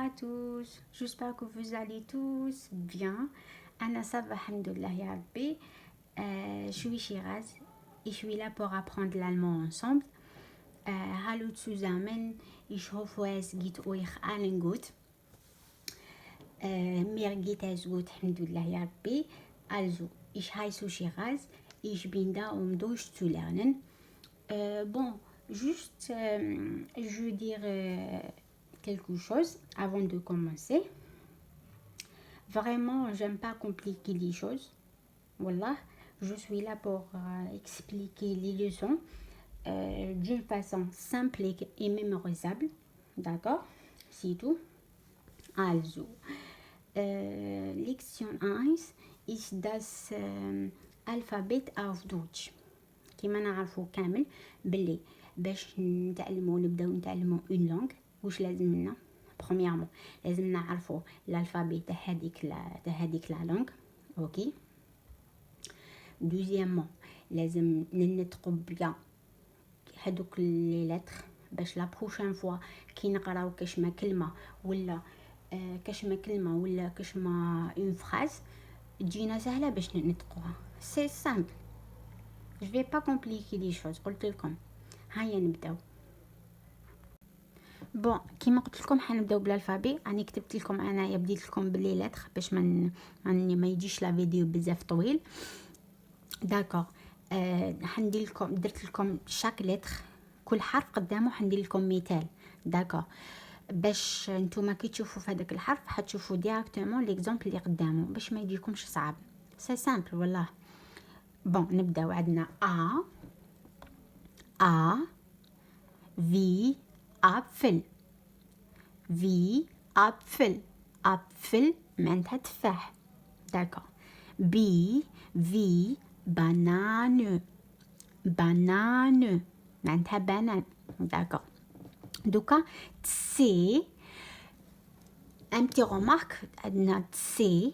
à tous, j'espère que vous allez tous bien. Anna ça va, alhamdoulilah ya Rabbi. Je suis Shiraz et je suis là pour apprendre l'allemand ensemble. Hallo zusammen, ich hoffe es geht euch allen gut. Mir geht es gut, alhamdoulilah ya Rabbi. Also, ich heiße Shiraz, ich bin da Deutsch zu lernen. Bon, juste, je veux dire quelque chose avant de commencer. Vraiment, j'aime pas compliquer les choses. Voilà, je suis là pour expliquer les leçons d'une façon simple et mémorisable. D'accord? C'est tout. Also, Lektion 1 ist das Alphabet auf Deutsch. كما نعرفو كامل بلي باش نبداو نتعلمو اون لونغ واش لازم لنا برومييرمون لازم نعرفو الالفابي تاع هذيك لا لونغ اوكي دوزيامون لازم ننطقو بيان هذوك لي لتر باش لا بروشين فوا كي نقراو كشما كلمه ولا كشما اون فراز تجينا سهله باش ننطقوها سي سامبل. Je vais pas compliquer les choses. قلت لكم هيا نبداو. بون كيما قلت لكم حنبداو بالالفابي. انا كتبت لكم انايا بديت لكم باللي لتر باش ما يجيش لا فيديو بزاف طويل. داكور حندير لكم درت لكم شاك لتر كل حرف قدامه حندير لكم مثال. داكور باش نتوما كي تشوفوا في هذاك الحرف حتشوفوا ديريكتومون ليكزامبل اللي قدامه باش ما يجيكمش صعب. سي سامبل والله. بون نبداو. عندنا A في أبفل في أبفل معناتها تفاح. داكور. بي في بانان معناتها بانان. داكور. دوكا تسي ان بتي رومارك. عندنا تسي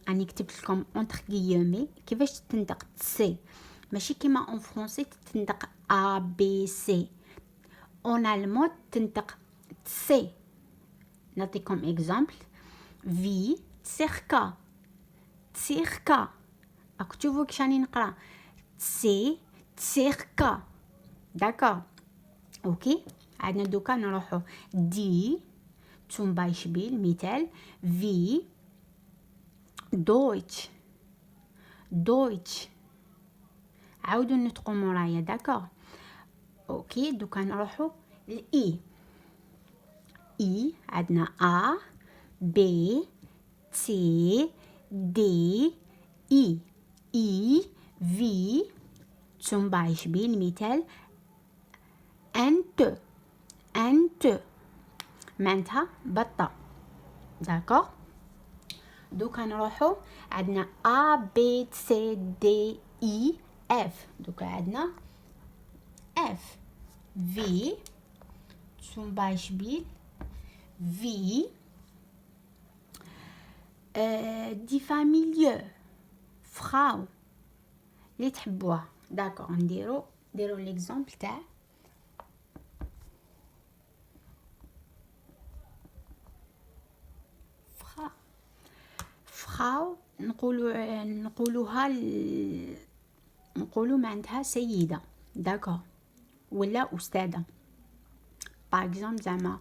اني كتبت لكم اونتر غيومي كيفاش تنطق تسي ماشي كيما اون فرونسي تنطق ا بي سي. اون المون تنطق تسي. نعطيكم اكزامبل في تسيركا راكو تشوفوا كيش راني نقرا تسي تسيركا. داكور اوكي. عندنا دوكا نروحو دي zum Beispiel مثال في دويتش عاودوا نطقوا مورايا. داكور اوكي. دوكا نروحوا الاي. عندنا ا بي تي دي اي في zum Beispiel مثال انت معناتها بطه. داكور. دوكا نروحو عندنا A B C D E F. دوكا عندنا F V zum Beispiel V die Familie Frau اللي تحبوها. داكور نديرو ليكزامبل تاع فراو. نقولوا معناتها سيدة. داكور. ولا أستاذة. باغ اكزومبل زعما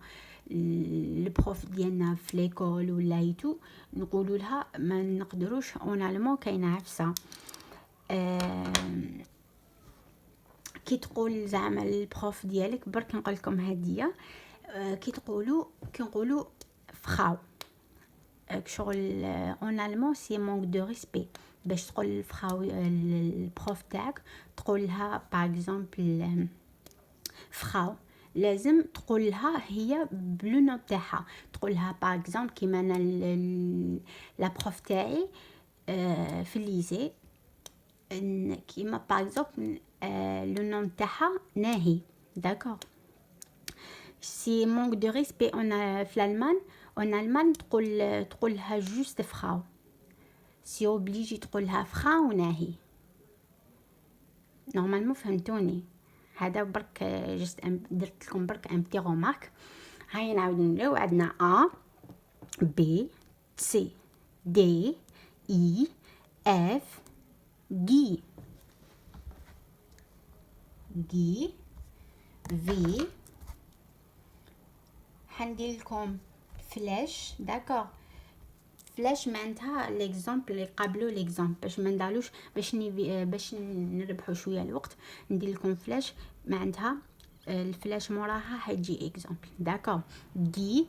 البروف ديالنا في ليكول ولا ايتو نقولوا لها ما نقدروش اون المون كاينه عفسه. كي تقول زعما البروف ديالك برك نقول لكم هديه كي نقولوا فراو شغل اون المون سي مونك دو ريسبي. باش تقول الفراو البروف تاعك تقول لها باغ اكزومبل فراو لازم تقول لها هي بلو نوت تاعها. تقول لها باغ اكزومبل كيما انا لا بروف تاعي في الليسي كيما باغ اكزومبل لو نوم تاعها ناهي. داكور. سي مونك دو ريسبي. في الالمان تقولها جوست فراو. سي اوبليجي تقولها فراو ناهي. نورمالمون فهمتوني. هذا برك جست درت لكم برك ان بتي رومارك. هاي نعاود نبداو. عندنا B, C, D, E, F, G, V. حندير لكم فلاش. داكوغ، فلاش معناتها ليكزامبل اللي قبلو ليكزامبل باش ما ندارلوش باش نربحوا شويه الوقت. ندير لكم فلاش معناتها الفلاش موراها حيجي اكزامبل. داكوغ، دي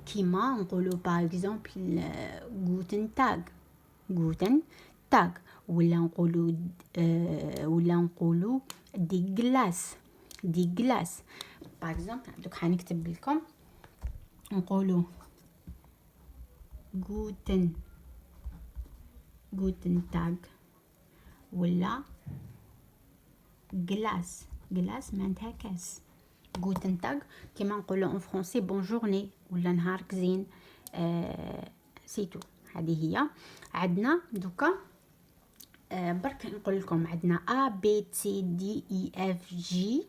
كيما نقولوا باغ اكزامبل غوتن تاغ، غوتن تاغ، ولا نقولوا دي غلاس، دي غلاس. باغ اكزامبل دوك حنكتب لكم نقولوا غوتن تاغ ولا غلاس، غلاس معناتها كاس. غوتن تاغ كيما نقولوا ان فرونسي بون جورني ولا نهارك زين. سيتو، هذه هي. عندنا دوكا برك نقول لكم عندنا ا بي سي دي اي اف جي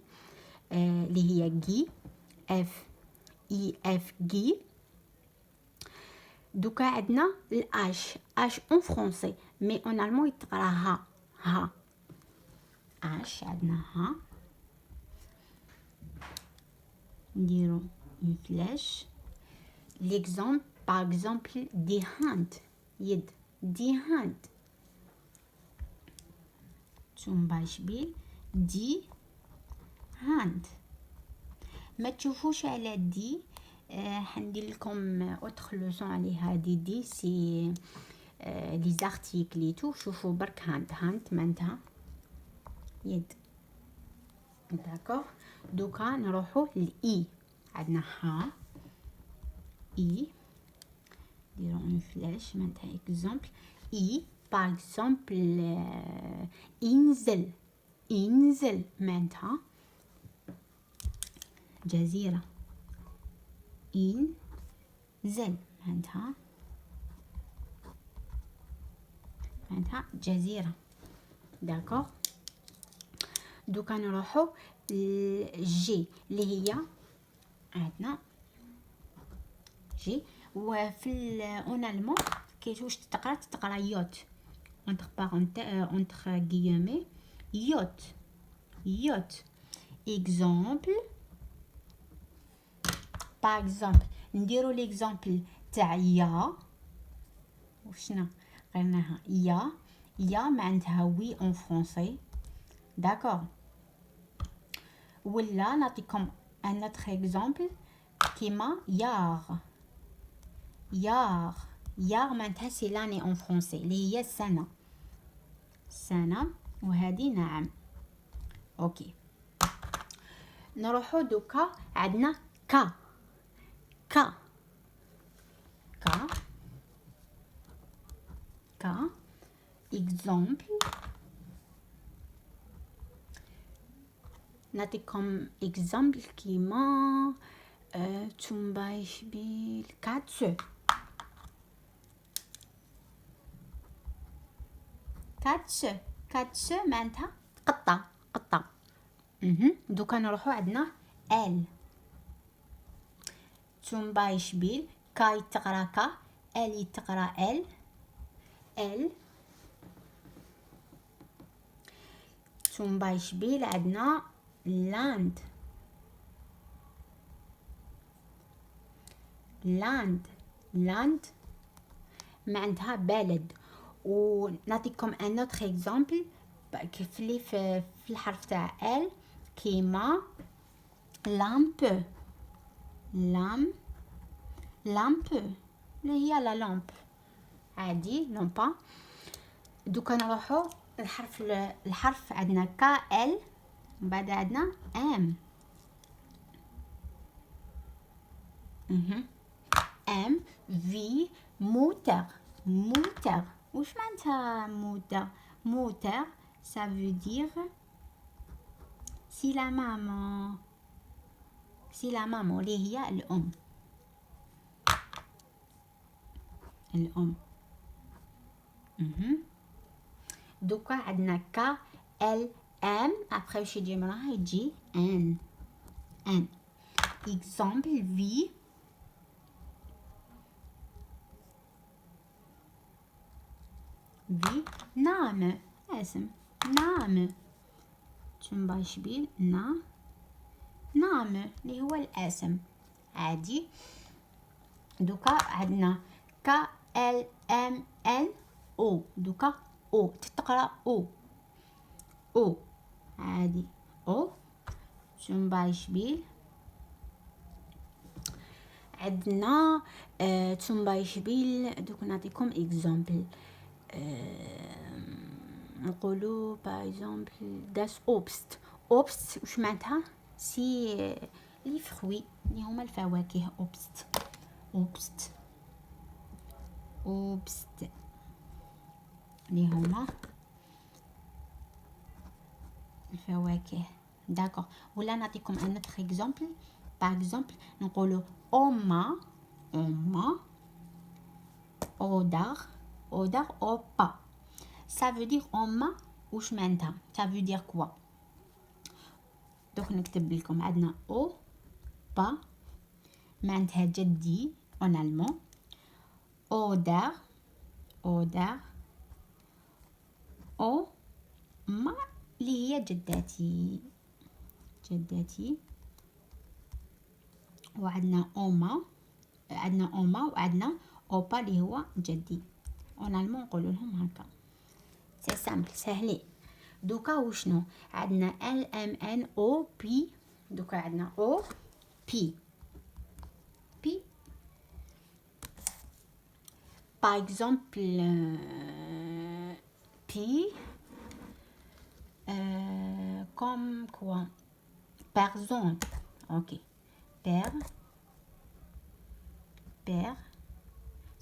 اللي هي جي، اف اي اف جي. دوكا عندنا الاش، اش اون فرونسي مي اون المون يتقرا ها، ها اش. عندنا ها، نديرو اون فلاش. ليكزامبل باغ اكزامبل دي هاند، يد، دي هاند. zum Beispiel دي هاند. ما تشوفوش على دي، حندير لكم اوتر لوسون عليها. دي سي لي زارتيكل تو. شوفوا برك هاند، هاند معناتها يد. داكوغ، دوكا نروحو للاي. عندنا ها، اي، نديرو اون فلاش معناتها اكزامبل اي. باغ اكزامبل انزل، انزل معناتها جزيرة، انزل معناتها جزيرة. داكوغ، دوكا نروحو جي اللي هي عندنا جي. وفي اون المون كي واش تقرا يوت entre guillemets yacht، yacht. exemple par exemple نديرو ليكزامبل تاع يا، وشنا قلناها يا، يا معناتها وي اون فرونسي. داكوغ، ولا نعطيكم ان اوتر اكزامبل كيما يار، يار، يار معناتها سي لاني اون فرونسي اللي هي السنه، سنه. وهذه نعم. اوكي، نروحو دوكا عندنا كا، كا، كا، كا. اكزامبل نعطيكم اكزامبل كيما zum Beispiel Katze، كاتش، كاتش معناتها قطة، قطة. دوكا نروحو عندنا ال. zum Beispiel كاي تقرا كا، ال تقرا ال، ال. zum Beispiel عندنا لاند، لاند، لاند معناتها بلد. ونعطيكم ان اوتر اكزامبل في الحرف تاع ال كيما لامب، لام، لامب اللي هي لا لامب عادي، لامبا. دوكا نروحو الحرف عندنا كا ال، من بعد عندنا ام، ام في. موتر، موتر واش معناتها موتر؟ موتر ça veut dire سي لا ماما، سي لا ماما اللي هي الام، الام. دوكا عندنا كا ال ام، ابخي واش يجي مراها يجي ان، ان. اكزامبل في في نام اسم نام zum Beispiel نام اللي هو الاسم عادي. دوكا عندنا ك ال ام ان او دوكا او تتقرا او عادي او zum Beispiel عندنا zum Beispiel دوك نعطيكم اكزامبل نقولوا باغ اكزامبل داس اوبست واش معناتها سي لي فروي اللي هما الفواكه اوبست اللي هما الفواكه داكوغ. ولا نعطيكم ان اوتر اكزامبل باغ اكزامبل نقولوا اوما اودار اوبا ça veut dire اوما واش معناتها ça veut dire quoi. دوك نكتب لكم عندنا او با معناتها جدي en allemand oder او ما اللي هي جداتي وعندنا اوما وعندنا اوبا اللي هو جدي en allemand نقولوا لهم هكا سي سامبل سهلين. دوكا وشنو عندنا ال ام ان او بي دوكا عندنا او بي par exemple P comme quoi personne. Ok, père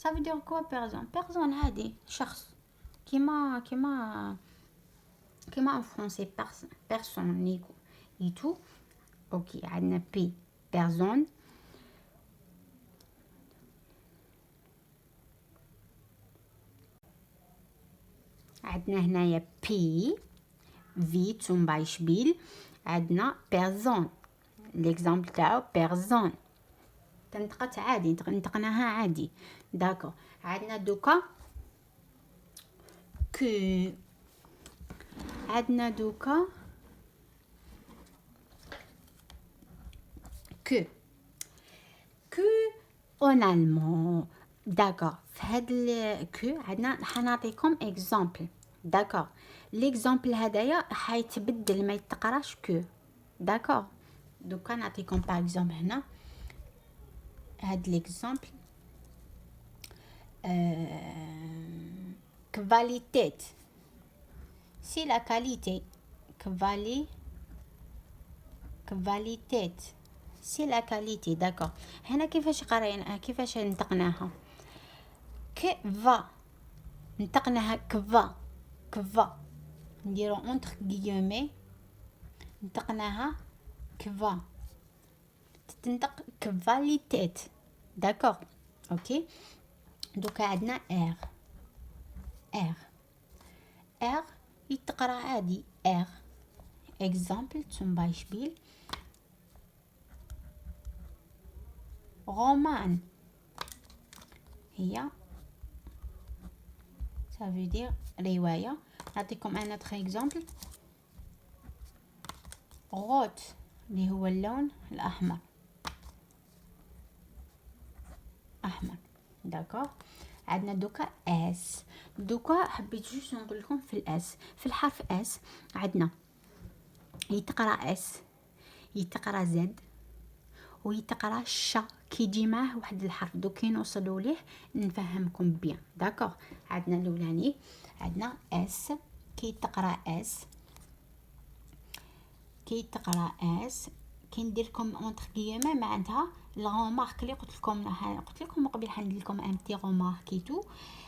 ça veut dire quoi personne هادي شخص كيما en français personne نيكو يتو. اوكي عندنا P personne عندنا هنايا بي في zum Beispiel عندنا بيرسون ليكزامبل تاعو بيرسون تنطقت عادي نطقناها عادي داكو. عندنا دوكا كو en allemand داكو. في هاد كو عندنا حنعطيكم اكزامبل داكو. ليكزامبل هدايا حيتبدل ما يتقراش كو داكو. دوكا نعطيكم باغ اكزامبل هنا هاد ليكزامبل كفاليتيت سي لا كاليتي كفاليتيت سي لا كاليتي داكو. هنا كيفاش قراينا كيفاش نطقناها كفا نطقناها كفا نديرو اونتر غيومي نطقناها كفا تنطق كفاليتيت داكوغ. اوكي دوكا عندنا ار يتقرا عادي ار اكزامبل zum Beispiel رومان هي ça veut dire رواية. نعطيكم ان autre exemple روت اللي هو اللون الأحمر داكوغ. عندنا دوكا اس دوكا حبيت جوست نقول لكم في الاس في الحرف اس عندنا يتقرا اس يتقرا زد ويتقرا شا كي يجي معاه واحد الحرف. دوك كي نوصلوا ليه نفهمكم بيان داكوغ. عندنا الاولاني عندنا اس كي تقرا كي ندير لكم اونتر غيومي معناتها لا مارك اللي قلت لكم قبل حندير لكم ان بتي روماركيتو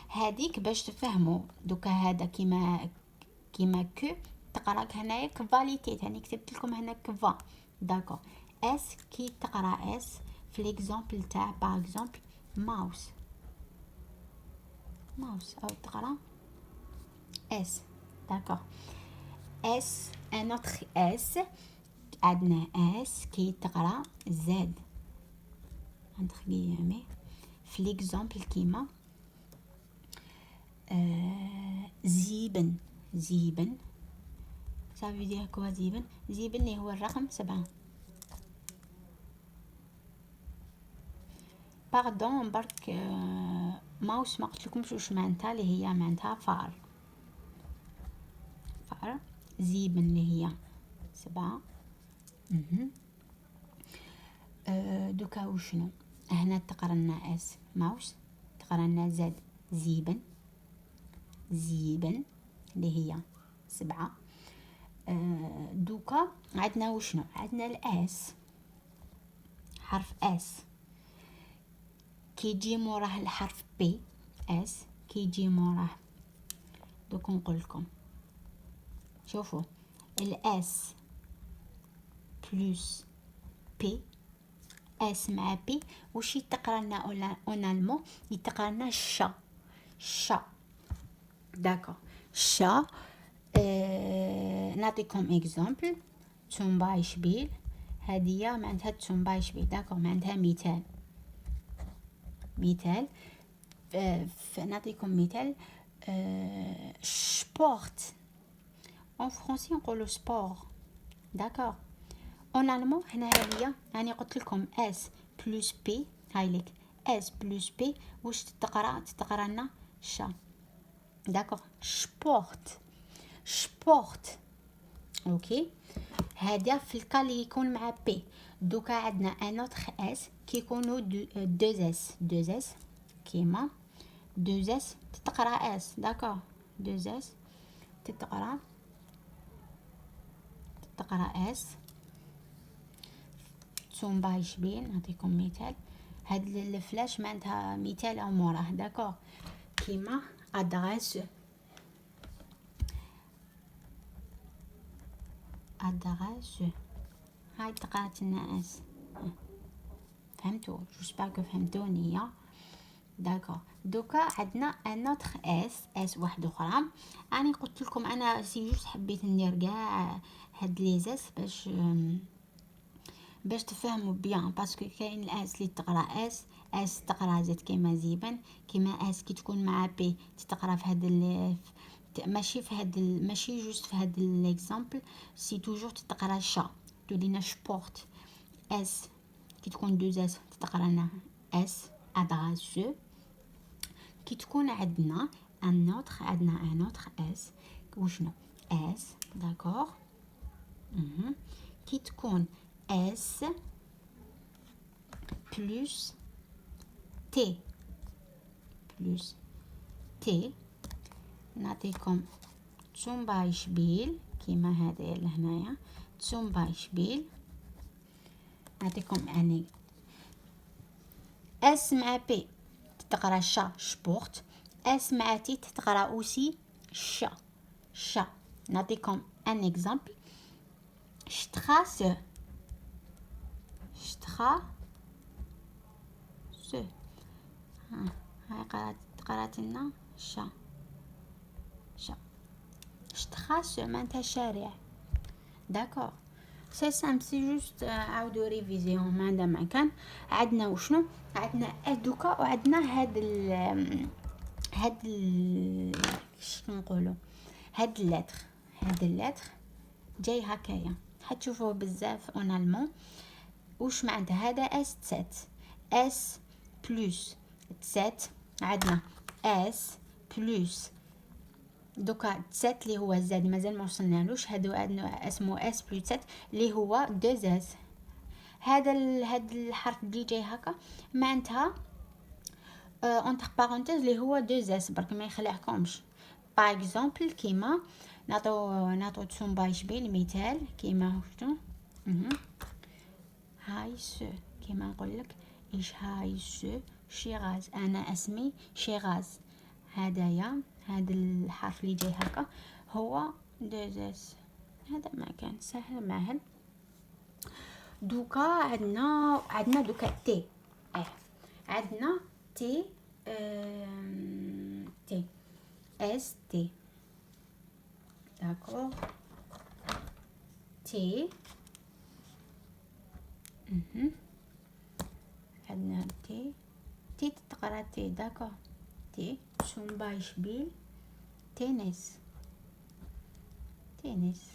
هذيك باش تفهموا. دوكا هذا كيما كو تقرا هنايا كفاليتيت هاني كتبت لكم هنا كفا داكو. اس كي تقرا اس في ليكزامبل تاع باغ اكزامبل ماوس او تقرا اس داكو. اس ان اوتر اس عندنا اس كي تقرا زد entre guillemets في ليكزامبل كيما زيبن. زيبن سافي دير كوا زيبن. زيبن اللي هو الرقم 7. باردون برك ماوس ما قلتلكمش واش معناتها، اللي هي معناتها فار. فار. زيبن اللي هي 7. دوكا وشنو هنا تقرا اس ماوس، تقرا زد زيبن. زيبن اللي هي 7. دوكا عندنا وشنو، عندنا الاس، حرف اس كي يجي موراه الحرف بي. اس كي يجي موراه، دوك نقول لكم شوفوا الاس بلس بي. اس مع بي وش يتقرا لنا اون المو، يتقرا لنا شا. شا داكو شا. نعطيكم اكزامبل. zum Beispiel هدية معناتها zum Beispiel داكو معناتها مثال. مثال نعطيكم مثال. سبورت اون فرونسي نقولوا سبور داكور. اون المون هنا هي يعني قلت لكم اس بلس بي، هاي لك اس بلس بي واش تتقرا لنا شا داكور. سبورت سبورت اوكي. هذا في الكا اللي يكون مع بي. دوكا عندنا ان اوتر اس كيكونوا دو اس. دو اس كيما دو اس تتقرا اس داكور. دو اس تتقرا اس. zum Beispiel نعطيكم مثال. هاد الفلاش معناتها مثال او موراه داكور. كيما ادريس. ادريس هاي تقرات لنا اس. فهمتوا؟ جوسبر كو فهمتوني يا داكور. دوكا عندنا ان اوتر اس واحد اخرى. اني قلت لكم انا سي جوست حبيت ندير كاع هاد لي زاس باش تفهموا بيان، باسكو كاين الاس اللي تقرا اس تقرا زيت كيما زيبن، كيما اس كي تكون مع بي تقرا في هاد ماشي في هاد ماشي جوست في هاد ليكزامبل، سي توجور تقرا شا تولينا سبورت. اس كي تكون دو اس تقرا لنا اس ادريس. كي تكون عندنا ان اوتر اس وشنو اس داكور. كي تكون اس بلس تي بلس تي نعطيكم zum Beispiel كيما هذا لهنايا. zum Beispiel نعطيكم اني اس مع بي تقرا شا سبورت. اس مع تي تقرا اوسي شا شا. نعطيكم ان اكزامبل. Straße. Straße. هاي قرات لنا شا. Straße معناتها شارع داكور. سي سامبل سي جوست عاودو ريفيزيون ما عندها ما كان. عندنا وشنو، عندنا دوكا وعندنا هاد شنو نقولوا هاد اللتر جاي هكايا. حتشوفوه بزاف اون المون. واش معناتها هذا اس 7 اس بلس 7. عندنا اس بلس دوكا 7 اللي هو الزاد مازال ما وصلنالوش. هادو اسمه اس بلس 7 اللي هو 2 اس. هذا الحرف اللي جاي هكا معناتها اونتر بارونتيز اللي هو 2 اس برك ما يخلعكمش. باغ اكزومبل كيما نعطو zum Beispiel مثال كيما شنو هايس. كيما نقول لك ايش هايس شيراز. انا اسمي شيراز. هذايا هذا الحرف اللي جاي هكا هو 2 اس. هذا ما كان سهل ماهل. دوكا عندنا دوكا تي. عندنا تي تي اس تي داكور. تي عندنا تي تتقرا تي داكور. تي zum Beispiel تنس. تنس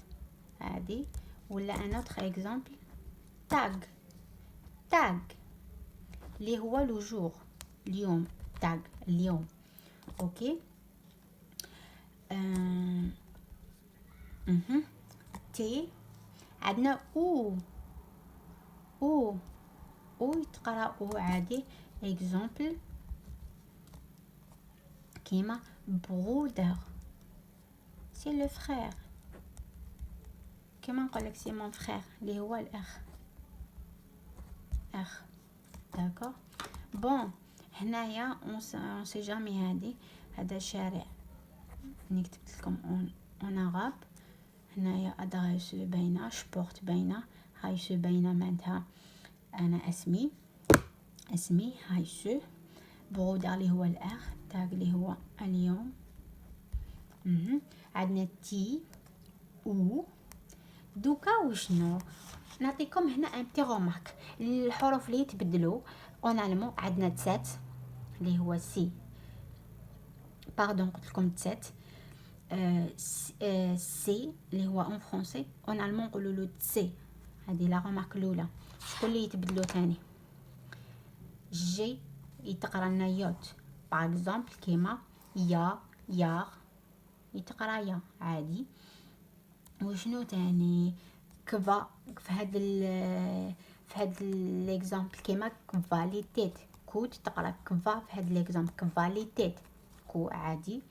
عادي. ولا ان اوتر اكزامبل تاغ. تاغ اللي هو لو جور، اليوم. تاغ اليوم. اوكي. تي عندنا او. او او يتقرا او عادي. اكزامبل كيما برودر سي لو فخير. كيما نقولك سي مون فخير اللي هو الاخ. اخ. داكور. بون هنايا اون سي جامي هذا شارع اللي كتبت لكم اون عرب. هنايا ادريس باينه، شبورت باينه، هاي سو باينه معناتها انا اسمي. هاي سو. برودر اللي هو الاخ. تاغ اللي هو اليوم. عندنا تي او. دوكا وشنو نعطيكم هنا ان بتي رومارك. الحروف اللي يتبدلوا اون المون عندنا تسات اللي هو سي. باردون قلت لكم تسات. سي اللي هو اون فرونسي اون المون نقولوا له تسي. هذه لا رومارك الاولى. شكون اللي يتبدلوا ثاني؟ جي يتقرا لنا يوت. باغ اكزومبل كيما يا، يار يتقرا يا عادي. وشنو تاني؟ كفا في هاد ليكزامبل كيما كفاليتيت. كو تقرا كفا في هاد ليكزامبل كفاليتيت كو عادي.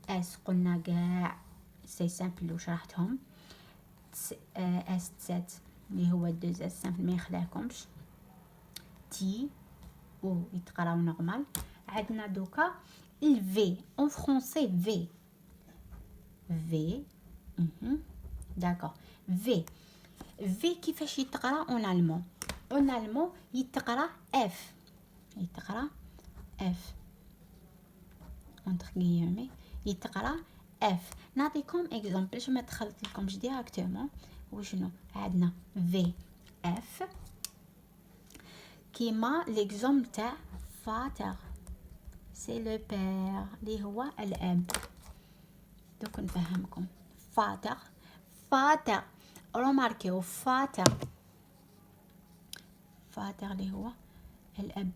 اس قلنا كاع سي سامبل وشرحتهم. اس تسات اللي هو دوز اس سامبل ما يخلعكمش. تي او يتقراو نورمال. عندنا دوكا الفي اون فرونسي. في داكور. في كيفاش يتقرا اون المون؟ اون المون يتقرا اف. entre guillemets يتقرا اف. نعطيكم اكزامبل باش ما تخلط لكمش ديراكتومون. وشنو عندنا؟ في اف كيما ليكزامبل تاع فاتر سي لو بير اللي هو الاب. دوك نفهمكم. فاتر روماركيو فاتر اللي هو الاب.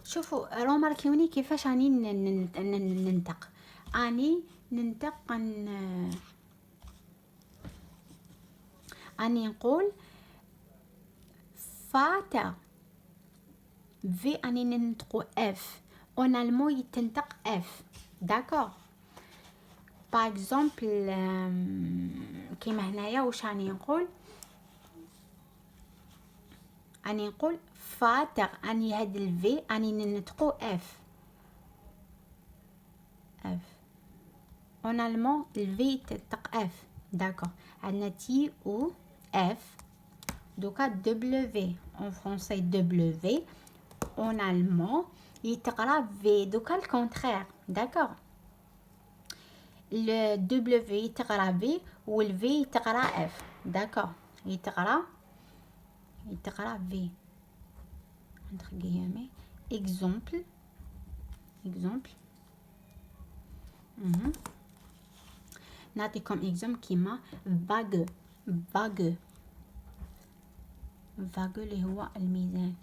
شوفوا روماركيوني كيفاش راني ننطق. اني ننطق اني نقول فاتر. في اني ننطق اف. اون المو يتنطق اف. داكور. باغ اكزومبل كيما هنايا واش راني نقول؟ اني نقول فاتر. اني هاد الفي اني ننطقو اف. اون المون الفي تنطق اف. داكور. عندنا تي او اف. دوكا دبليو اون فرونسي دبليو اون المون يتقرا في. دوكا الكونترير. داكور. le W يتقرا في والV يتقرا F. داكور. يتقرا في entre guillemets. exemple نعطيكم exemple كيما vague اللي هو الميزان.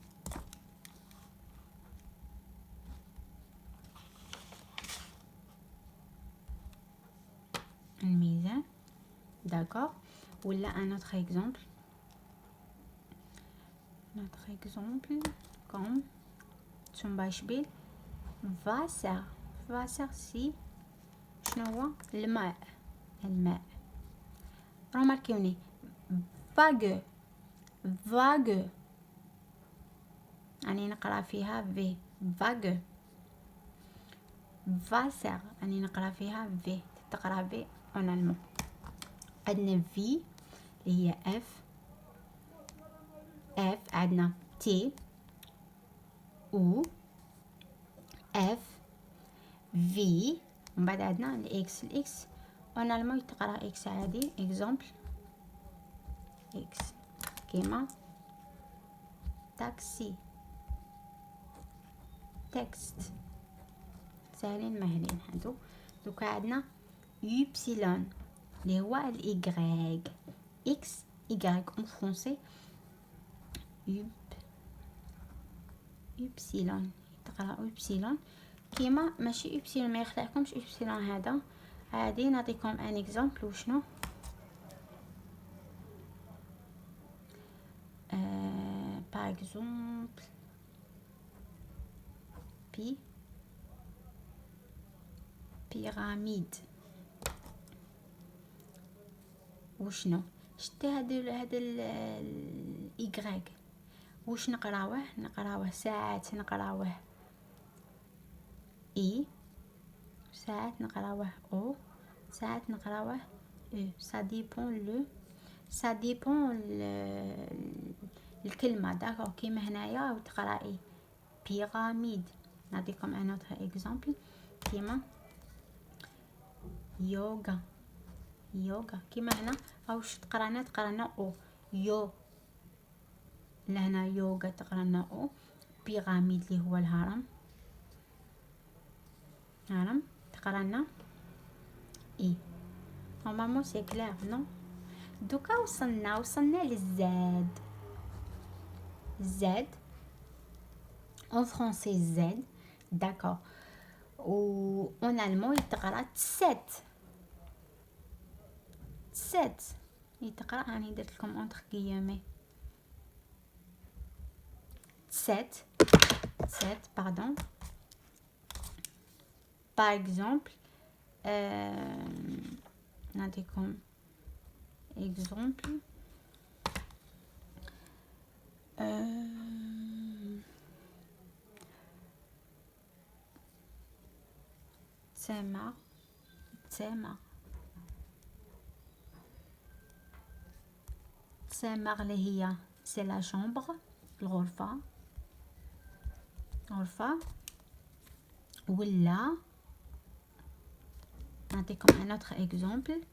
داكور. ولا un autre exemple comme zum Beispiel Wasser سي شنو هو؟ الماء. رماركيوني vague أني نقرأ فيها في vague. Wasser أني نقرأ فيها في تقرأ في en allemand. عندنا في اللي هي اف. عندنا تي او اف في. ومن بعد عندنا الاكس en allemand يتقرأ اكس عادي. اكزامبل اكس كيما تاكسي تكست. ساهلين مهلين هادو. دوكا عندنا يبسيلون اللي هو الإيغريك. إكس إيغريك أون فرونسي إبسيلون، تقرأ إبسيلون كيما ماشي إبسيلون، ما يخدعكمش إبسيلون هذا عادي. نعطيكم ان اكزامبل وشنو باغ اكزومبل بيراميد. وشنو شتي هذا الايغريك واش نقراوه ساعات نقراوه اي، ساعات نقراوه او، ساعات نقراوه او. سا ديبون سا ديبون الكلمه. داكور كيما هنايا وتقراي بيراميد. نعطيكم ان اوتر اكزامبل كيما يوغا. كيما هنا واش تقرانا او يو، لهنا يوغا تقرانا او. بيراميد اللي هو الهرم تقرانا اي. نورمالمون سي كلير نو. دوكا وصلنا للزاد. زاد اون فرونسي زاد داكور، و اون المون يتقرا تسات. يتقرا راني درت لكم اونتر كيامي تسات باردون. باغ اكزومبل نعطيكم اكزومبل تسامر اللي هي سي لا شامبر الغرفة. ولا نعطيكم ان اوتر اكزومبل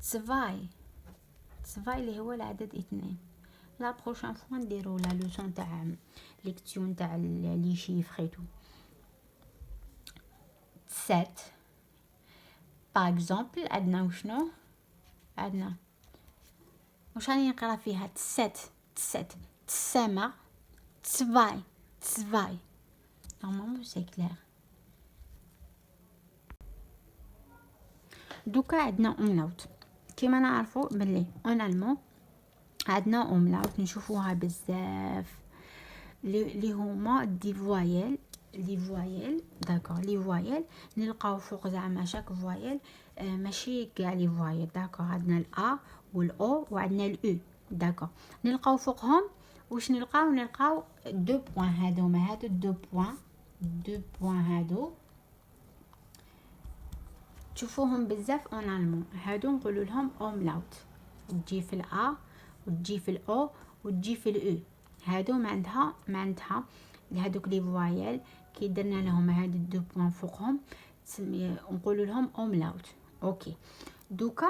تسفاي اللي هو العدد 2. لا بروشان فوا نديرو لا لوسون تاع ليكتيون تاع لي شيفر اي تو. 7 باغ اكزومبل عندنا وشنو عندنا واش راني نقرا فيها تسامع تسفاي. نورمالمون سي كلير. دوكا عندنا اوملاوت. كيما نعرفوا بلي اون المون عندنا اوملاوت نشوفوها بزاف لي هما دي فوايل. داكور لي فوايل نلقاو فوق زعما شاك فوايل ماشي كاع لي فوايل. داكور عندنا الا والاو وعندنا الاو. داكور نلقاو فوقهم واش نلقاو دو بوين. هادو دو بوين هادو تشوفوهم بزاف اون المون. هادو نقولوا لهم اوملاوت. تجي في الا وتجي في الاو وتجي في الاو. هادو معناتها هادوك لي فوايل كي درنا لهم هاد الدو بوين فوقهم نقولوا لهم اوملاوت. اوكي دوكا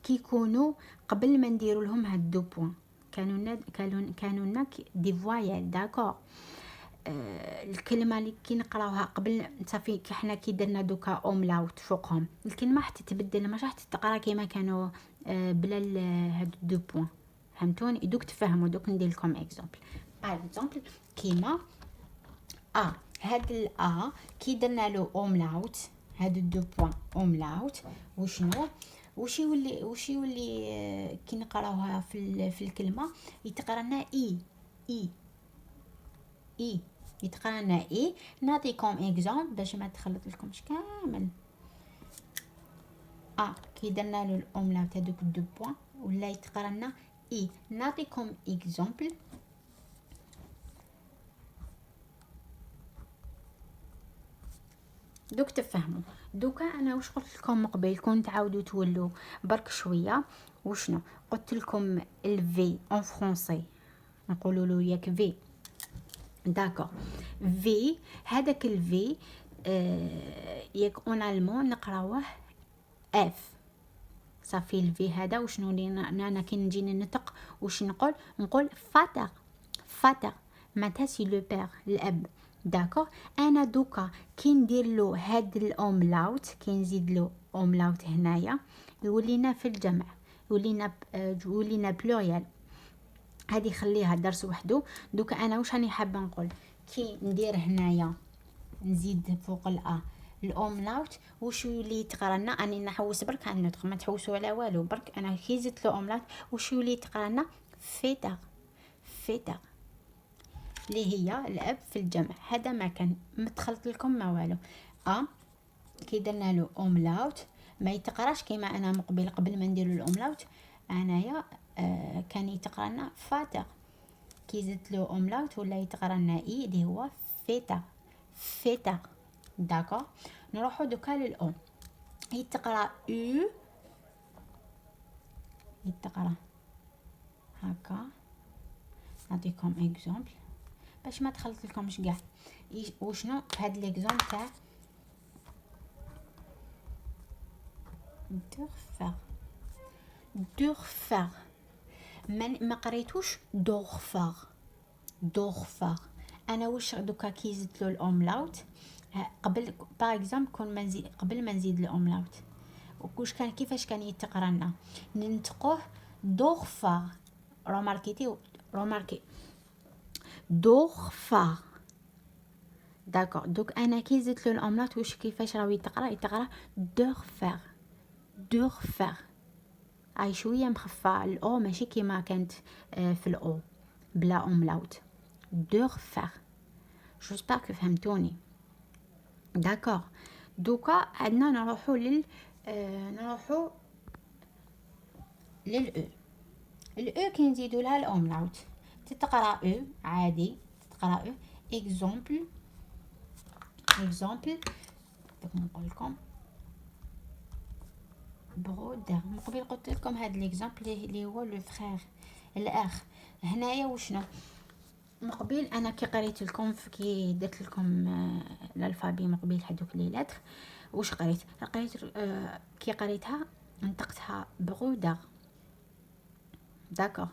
كي يكونوا قبل ما نديروا لهم هاد الدو بوين كانوا دي فوايل. داكور الكلمه اللي كي نقراوها قبل صافي حنا كي درنا دوكا اوملاوت فوقهم الكلمه حتى تتبدل ماشي حتى تقرا كيما كانوا بلا هاد الدو بوين. فهمتوني؟ دوك تفهموا. دوك ندير لكم اكزامبل. باغ اكزومبل كيما هاد الا كي درنا له اوملاوت هاد الدو بوين اوملاوت وشنو وش يولي كي نقراوها في الكلمه يتقرانا اي يتقرانا اي. نعطيكم اكزامبل باش ما تخلط لكمش كامل. كي درنا له الاوملاوت هذوك الدو بوين ولا يتقرانا اي. نعطيكم اكزامبل دوك تفهموا. دوكا انا واش قلت لكم من قبل كون تعاودوا تولوا برك شويه. وشنو قلت لكم الفي اون فرونسي نقولوا له ياك في. داكور في هذاك الفي ياك اون المون نقراوه اف. صافي الفي هذا وشنو انا كي نجي ننطق واش نقول فاتر معناتها سي لو بير الاب. داكور انا دوكا كي ندير له هاد الاوملاوت كي نزيد له اوملاوت هنايا يولينا في الجمع، يولينا بلوريال. هذه خليها درس وحده. دوك انا واش راني حابه نقول، كي ندير هنايا نزيد فوق الاوملاوت واش يولي يتقرانا، اني نحوس برك على النطق، ما تحوسوا على والو، برك انا كي زدت الاوملاوت واش يولي يتقرانا فيتر. فيتر اللي هي الاب في الجمع. هذا ما كان متخلط لكم ما والو. كي درنا له اوملاوت ما يتقراش كيما انا مقبل قبل ما ندير الاوملاوت انايا كان يتقرانا فاتر. كي زدت له اوملاوت ولا يتقرانا اي اللي هو فيتا. فيتا داكو. نروحو دوكا للاو. يتقرا او، يتقرا هكا. نعطيكم اكزومبل باش ما تخلط لكمش كاع. وشنو هاد ليكزومبل تاع دورفر. دورفر ما قريتوش دورفر. دورفر انا واش دوكا كي زدت له الاوملاوت قبل باغ اكزومبل كون ما نزيد، قبل ما نزيد الاوملاوت وكوش كان كيفاش كان يتقرا ننطقوه دورفر. روماركي دورفر داكور. دوك انا كي زدت له الاوملاوت واش كيفاش راهو يتقرا دورفر. دورفر اي شويه مخفى الاو، ماشي كيما كانت في الاو بلا اوملاوت. دورفر. جوسبر كو فهمتوني. داكور. دوكا عندنا نروحو نروحو للاو. الاو كي نزيدو لها الاوملاوت تتقرا او عادي، تتقرا او. اكزومبل دوك نقول لكم برودر. من قبل قلت لكم هذا ليكزامبل اللي هو لو فرير، الاخ. هنايا وشنو من قبل انا كي قريت لكم كي درت لكم الالفابي من قبل هذوك لي لتر واش قريت كي قريتها نطقتها برودر. داكور.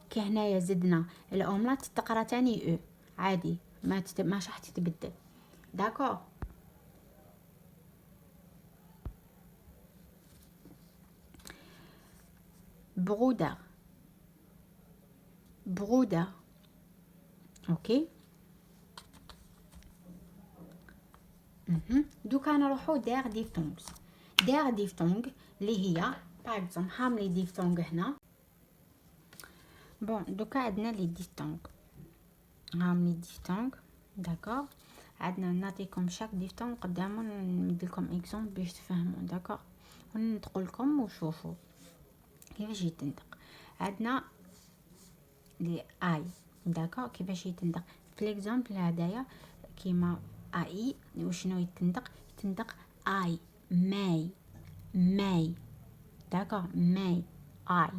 كي هنايا زدنا الاوملات تقرا تاني او عادي، ما راح تتبدل. داكور. برودر. برودر. اوكي. دوكا نروحو دير ديفتونغز. دير ديفتونغ اللي هي باغ اكزومبل هاملي ديفتونغ هنا. بون دوكا عندنا لي ديفتونغ، هاملي ديفتونغ. داكور. عندنا نعطيكم شاك ديفتونغ قدامو نديلكم اكزومبل باش تفهموا. داكور. وننطق لكم وشوفوا كيفاش يتنطق. عندنا لي اي. داكور. كيفاش يتنطق في ليكزامبل هدايا كيما اي وشنو يتنطق؟ يتنطق اي ماي. ماي. داكور. ماي اي.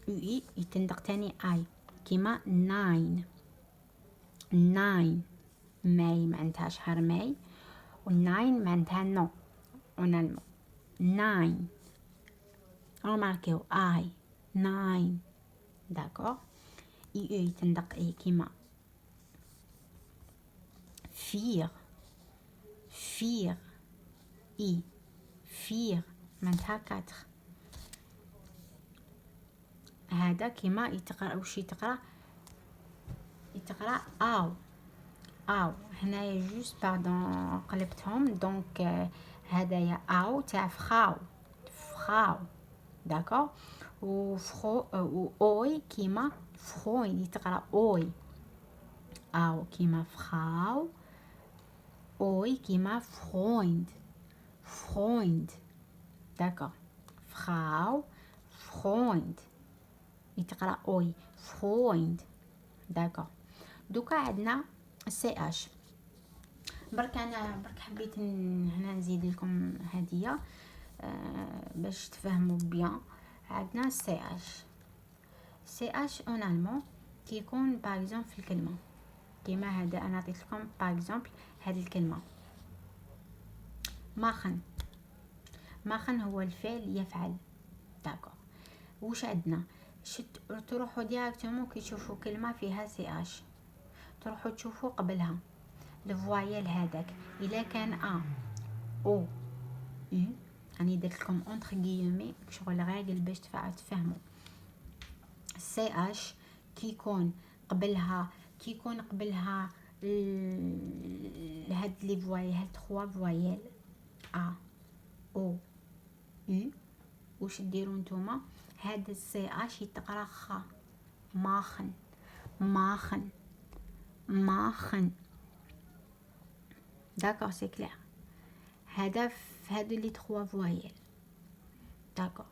اي يتنطق تاني اي كيما ناين. ناين. ماي معناتها شهر ماي والناين معناتها نو اونالمون. ناين. رماركيو اي ناين. داكور. اي يتنطق اي كيما فير. فير. اي فير معناتها كاتر. هذا كيما يتقرا واش يتقرا؟ يتقرا او. او هنايا جوست باردون قلبتهم دونك هدايا او تاع فخاو. فخاو. داكور. و فخو و اوي كيما فخوين يتقرا اوي. او كيما فخاو. اوي كيما فخويند. فخويند. داكور. فخاو فخويند يتقرا اوي فخويند. داكور. دوكا عندنا سي اش. برك انا حبيت هنا نزيد لكم هديه باش تفهموا بيان. عندنا سي اش. سي اش اون المون كيكون باغ اكزومبل في الكلمه كيما هذا. انا عطيت لكم باغ اكزومبل هذه الكلمه ماخن. ماخن هو الفعل يفعل. داكور. واش عندنا؟ تروحوا ديريكتومون كي تشوفوا كلمه فيها سي اش تروحوا تشوفوا قبلها الفوايل هذاك الا كان ا او يو، راني درت لكم اونتر غيومي شغل راجل باش تفهموا. سي اش كي يكون قبلها هاد لي فوايل، هاد 3 فوايل ا او يو، واش ديروا نتوما؟ هاد السي اش يتقرا خ، ماخن ماخن ماخن. داكور سي كلير. هذا هادو لي 3 فوايل. داكور.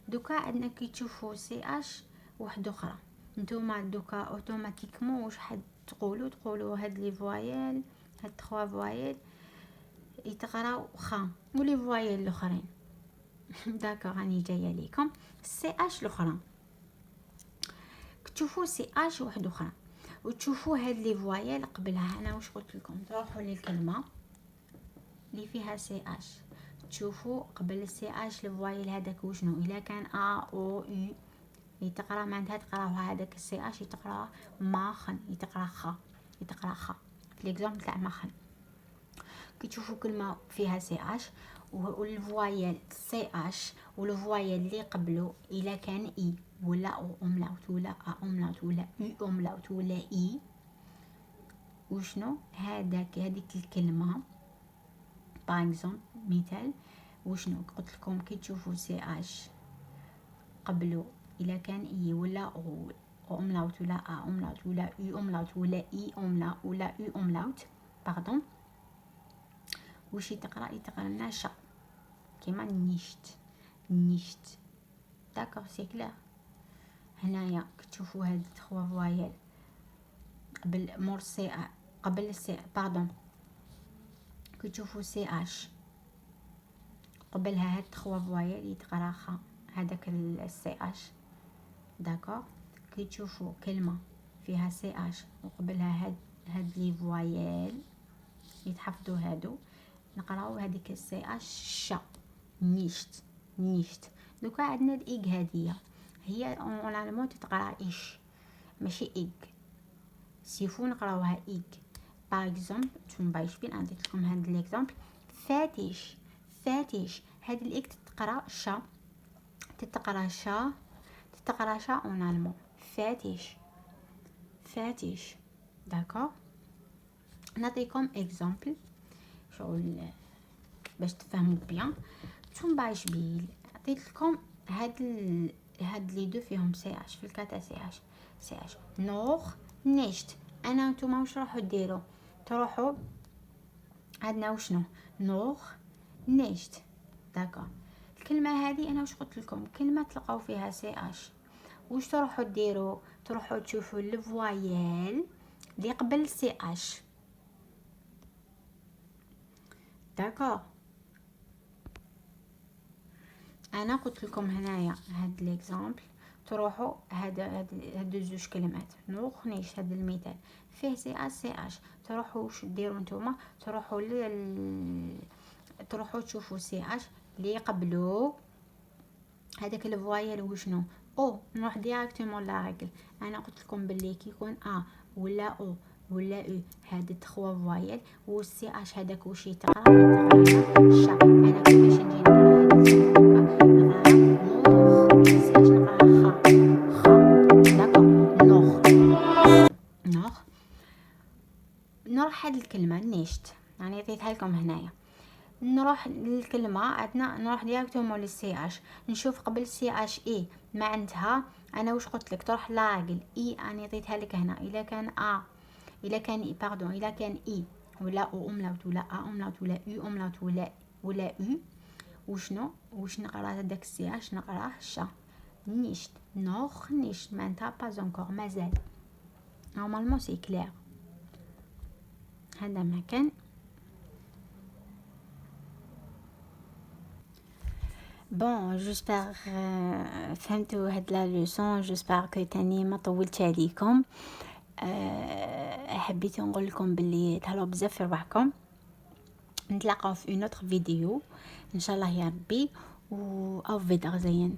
دوكا عندنا كي تشوفوا سي اش واحده اخرى، نتوما دوكا اوتوماتيكمون واش حد تقولوا هاد لي فوايل، هاد 3 فوايل يتقراو خ، ولي فوايل الاخرين. داكور راني جايه ليكم. سي اش الاخرى تشوفوا سي اش واحده اخرى وتشوفوا هاد لي فوايل قبلها. انا واش قلت لكم؟ تروحوا للكلمه اللي فيها سي اش، تشوفوا قبل السي اش الفوايل هذاك وشنو. الا كان ا او يو يتقرا معناتها تقراو هذاك السي اش يتقرا ماخن، يتقرا خ في ليكزامبل تاع ماخن. كي تشوفوا كلمه فيها سي اش والفوايل سي اش والفوايل اللي قبله الا كان اي ولا او املاوت ولا ا املاوت ولا يو املاوت ولا اي وشنو هذيك الكلمه. باغ اكزومبل مثال وشنو قلت لكم؟ كي تشوفوا سي اش قبله الا كان اي ولا او املاوت ولا ا املاوت ولا يو املاوت ولا اي املاوت ولا يو املاوت باردون، واش يتقرا لنا شا كيما نيشت. داكور سي كلير. هنايا كتشوفوا هاد 3 فوايل قبل مور سي قبل السي باردون، كي تشوفوا سي اش قبلها هاد 3 فوايل يتقرا خ هذاك السي اش. داكور. كي تشوفوا كلمه فيها سي اش وقبلها هاد لي فوايل يتحفظوا هادو نقراو هذيك السي اش شا نيشت. دوكا عندنا الايغ هذه هي اون الالمون تتقرا ايش ماشي ايغ، سيفو نقراوها ايغ. باغ اكزومبل نتوما باش بين عندي لكم هاد ليكزامبل فاتيش هاد الايغ تتقرا شا، تتقرا شا اون الالمون فاتيش. داكور. نعطيكم اكزامبل شغل باش تفهموا بيان. ثم باش بيل عطيت لكم هاد لي دو فيهم سي اش في الكاتا سي اش نوخ نيشت. انا نتوما واش راحوا ديروا؟ تروحوا عندنا وشنو نوخ نيشت. داكور. الكلمه هذه انا واش قلت لكم؟ كلمه تلقاو فيها سي اش واش تروحوا ديروا؟ تروحوا تشوفوا الفوايل اللي قبل سي اش. داكور. انا قلت لكم هنايا هاد ليكزامبل تروحوا هاد زوج كلمات نوخ نيش. هاد المثال فيه سي اش تروحوا واش ديروا نتوما؟ تروحوا تشوفوا سي اش اللي قبلو هذاك الفوايل وشنو او. نروح ديريكتومون لا ريغل. انا قلت لكم باللي كي يكون ا ولا او ولا او هاد 3 فوايل والسي اش هذاك واش يتقرا شا. انا كيفاش نجي نروح هاد الكلمه نيشت يعني عطيتها لكم هنايا. نروح للكلمه عندنا نروح ديريكتومون للسي اش نشوف قبل سي اش اي معناتها انا واش قلت لك؟ تروح لاقل اي انا عطيتها لك هنا. الا كان الا كان اي باردون الا كان اي ولا او املاوت ولا ا املاوت ولا يو املاوت ولا يو وشنو واش نقرا هذاك السي اش نقراه شا نيشت. نوخ نيشت معناتها با انكور مازال. نورمالمون سي كلير. هذا ما كان. بون جيسبر فهمتوا هاد لا لوسون. جيسبر كو تاني ما طولت عليكم. حبيت نقول لكم باللي تهلاو بزاف في روحكم. نتلاقاو في اون اوتر فيديو ان شاء الله يا ربي. و او فيدر زين.